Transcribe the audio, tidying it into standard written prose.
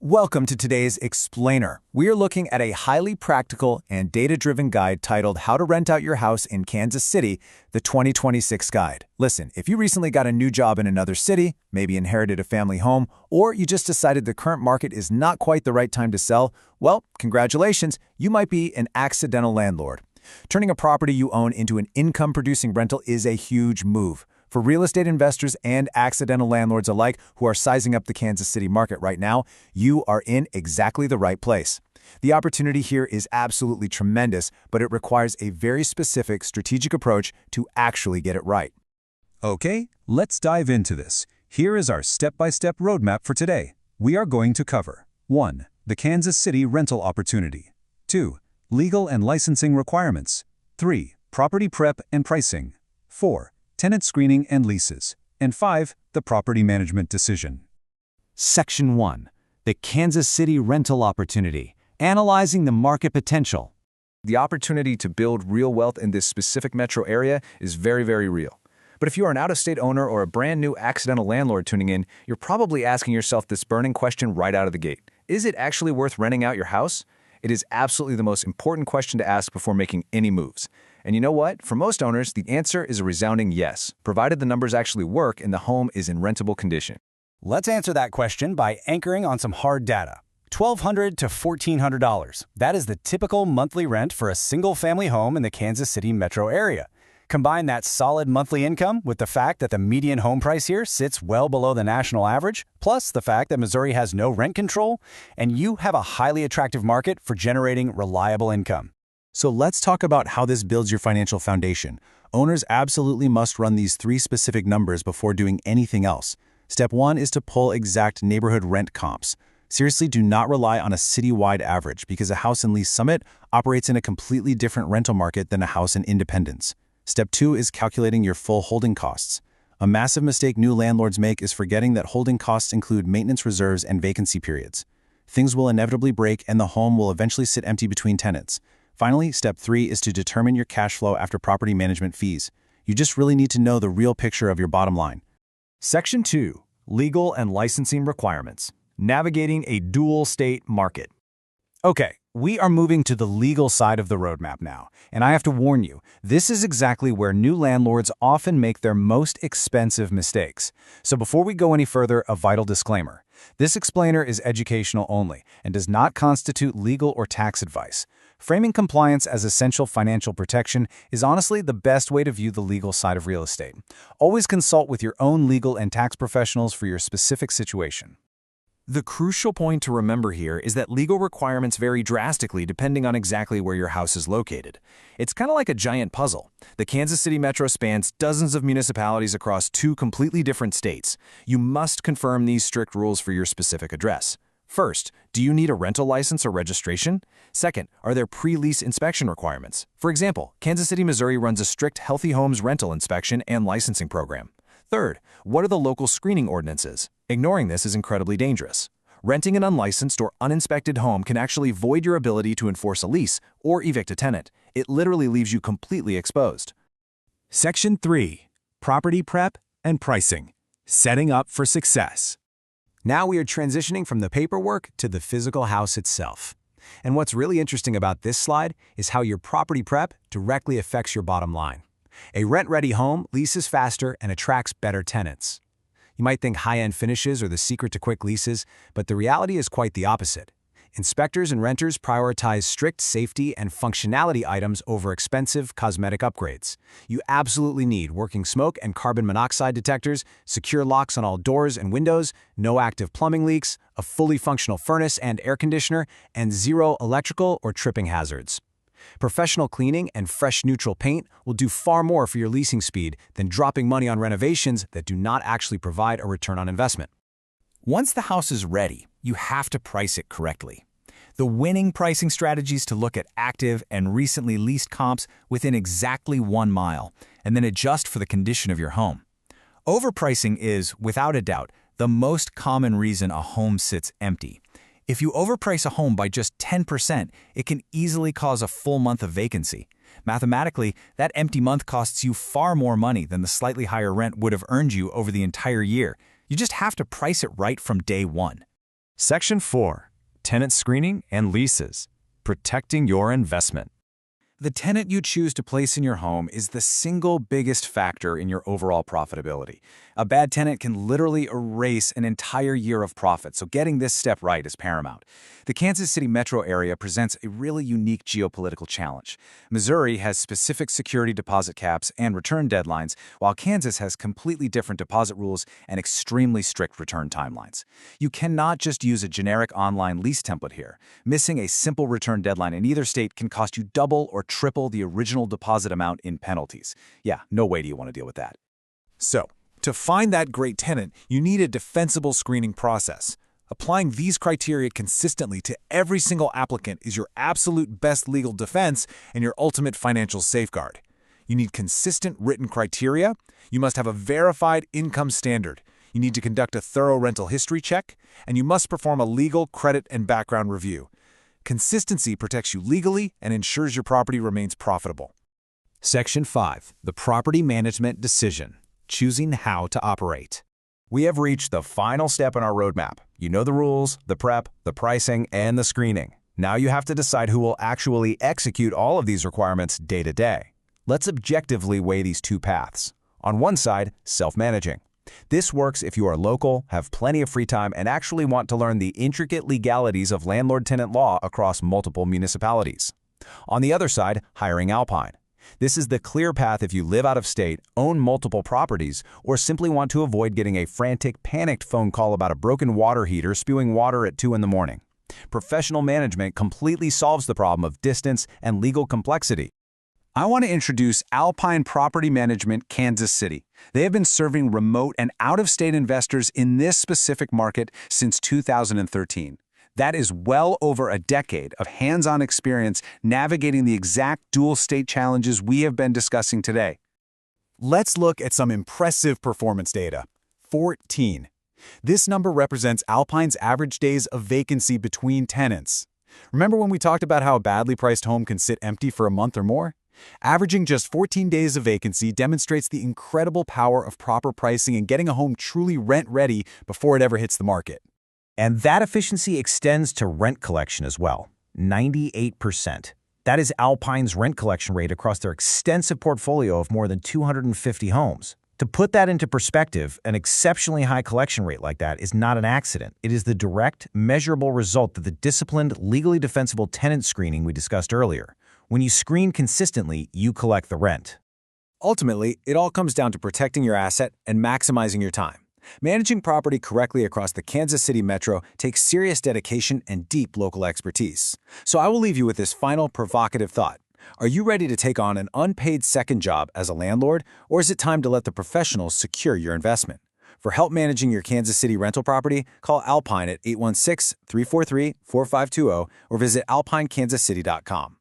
Welcome to today's Explainer. We are looking at a highly practical and data-driven guide titled How to Rent Out Your House in Kansas City, the 2026 Guide. Listen, if you recently got a new job in another city, maybe inherited a family home, or you just decided the current market is not quite the right time to sell, well, congratulations, you might be an accidental landlord. Turning a property you own into an income-producing rental is a huge move. For real estate investors and accidental landlords alike who are sizing up the Kansas City market right now, you are in exactly the right place. The opportunity here is absolutely tremendous, but it requires a very specific strategic approach to actually get it right. Okay, let's dive into this. Here is our step-by-step roadmap for today. We are going to cover 1. The Kansas City rental opportunity. 2. Legal and licensing requirements. 3. Property prep and pricing. 4. Tenant screening and leases. And 5. The property management decision. Section 1. The Kansas City rental opportunity. Analyzing the market potential. The opportunity to build real wealth in this specific metro area is very, very real. But if you are an out-of-state owner or a brand new accidental landlord tuning in, you're probably asking yourself this burning question right out of the gate. Is it actually worth renting out your house? It is absolutely the most important question to ask before making any moves. And you know what? For most owners, the answer is a resounding yes, provided the numbers actually work and the home is in rentable condition. Let's answer that question by anchoring on some hard data. $1,200 to $1,400. That is the typical monthly rent for a single-family home in the Kansas City metro area. Combine that solid monthly income with the fact that the median home price here sits well below the national average, plus the fact that Missouri has no rent control, and you have a highly attractive market for generating reliable income. So let's talk about how this builds your financial foundation. Owners absolutely must run these 3 specific numbers before doing anything else. Step 1 is to pull exact neighborhood rent comps. Seriously, do not rely on a citywide average because a house in Lease Summit operates in a completely different rental market than a house in Independence. Step 2 is calculating your full holding costs. A massive mistake new landlords make is forgetting that holding costs include maintenance reserves and vacancy periods. Things will inevitably break and the home will eventually sit empty between tenants. Finally, step 3 is to determine your cash flow after property management fees. You just really need to know the real picture of your bottom line. Section 2. Legal and licensing requirements. Navigating a dual-state market. Okay, we are moving to the legal side of the roadmap now, and I have to warn you, this is exactly where new landlords often make their most expensive mistakes. So before we go any further, a vital disclaimer. This explainer is educational only and does not constitute legal or tax advice. Framing compliance as essential financial protection is honestly the best way to view the legal side of real estate. Always consult with your own legal and tax professionals for your specific situation. The crucial point to remember here is that legal requirements vary drastically depending on exactly where your house is located. It's kind of like a giant puzzle. The Kansas City metro spans dozens of municipalities across 2 completely different states. You must confirm these strict rules for your specific address. First, do you need a rental license or registration? Second, are there pre-lease inspection requirements? For example, Kansas City, Missouri runs a strict Healthy Homes rental inspection and licensing program. Third, what are the local screening ordinances? Ignoring this is incredibly dangerous. Renting an unlicensed or uninspected home can actually void your ability to enforce a lease or evict a tenant. It literally leaves you completely exposed. Section 3. Property prep and pricing. Setting up for success. Now we are transitioning from the paperwork to the physical house itself. And what's really interesting about this slide is how your property prep directly affects your bottom line. A rent-ready home leases faster and attracts better tenants. You might think high-end finishes are the secret to quick leases, but the reality is quite the opposite. Inspectors and renters prioritize strict safety and functionality items over expensive cosmetic upgrades. You absolutely need working smoke and carbon monoxide detectors, secure locks on all doors and windows, no active plumbing leaks, a fully functional furnace and air conditioner, and 0 electrical or tripping hazards. Professional cleaning and fresh neutral paint will do far more for your leasing speed than dropping money on renovations that do not actually provide a return on investment. Once the house is ready, you have to price it correctly. The winning pricing strategy is to look at active and recently leased comps within exactly 1 mile, and then adjust for the condition of your home. Overpricing is, without a doubt, the most common reason a home sits empty. If you overprice a home by just 10%, it can easily cause a full month of vacancy. Mathematically, that empty month costs you far more money than the slightly higher rent would have earned you over the entire year. You just have to price it right from day one. Section 4. Tenant Screening and Leases. Protecting your investment. The tenant you choose to place in your home is the single biggest factor in your overall profitability. A bad tenant can literally erase an entire year of profit, so getting this step right is paramount. The Kansas City metro area presents a really unique geopolitical challenge. Missouri has specific security deposit caps and return deadlines, while Kansas has completely different deposit rules and extremely strict return timelines. You cannot just use a generic online lease template here. Missing a simple return deadline in either state can cost you double or triple the original deposit amount in penalties. Yeah, no way do you want to deal with that. So, to find that great tenant, you need a defensible screening process. Applying these criteria consistently to every single applicant is your absolute best legal defense and your ultimate financial safeguard. You need consistent written criteria. You must have a verified income standard. You need to conduct a thorough rental history check, and you must perform a legal, credit, and background review. Consistency protects you legally and ensures your property remains profitable. Section 5. The Property Management Decision. Choosing how to operate. We have reached the final step in our roadmap. You know the rules, the prep, the pricing, and the screening. Now you have to decide who will actually execute all of these requirements day to day. Let's objectively weigh these two paths. On one side, self-managing. This works if you are local, have plenty of free time, and actually want to learn the intricate legalities of landlord-tenant law across multiple municipalities. On the other side, hiring Alpine. This is the clear path if you live out of state, own multiple properties, or simply want to avoid getting a frantic, panicked phone call about a broken water heater spewing water at 2 in the morning. Professional management completely solves the problem of distance and legal complexity. I want to introduce Alpine Property Management Kansas City. They have been serving remote and out-of-state investors in this specific market since 2013. That is well over a decade of hands-on experience navigating the exact dual-state challenges we have been discussing today. Let's look at some impressive performance data. 14. This number represents Alpine's average days of vacancy between tenants. Remember when we talked about how a badly priced home can sit empty for a month or more? Averaging just 14 days of vacancy demonstrates the incredible power of proper pricing and getting a home truly rent-ready before it ever hits the market. And that efficiency extends to rent collection as well, 98%. That is Alpine's rent collection rate across their extensive portfolio of more than 250 homes. To put that into perspective, an exceptionally high collection rate like that is not an accident. It is the direct, measurable result of the disciplined, legally defensible tenant screening we discussed earlier. When you screen consistently, you collect the rent. Ultimately, it all comes down to protecting your asset and maximizing your time. Managing property correctly across the Kansas City metro takes serious dedication and deep local expertise. So I will leave you with this final provocative thought. Are you ready to take on an unpaid second job as a landlord, or is it time to let the professionals secure your investment? For help managing your Kansas City rental property, call Alpine at 816-343-4520 or visit alpinekansascity.com.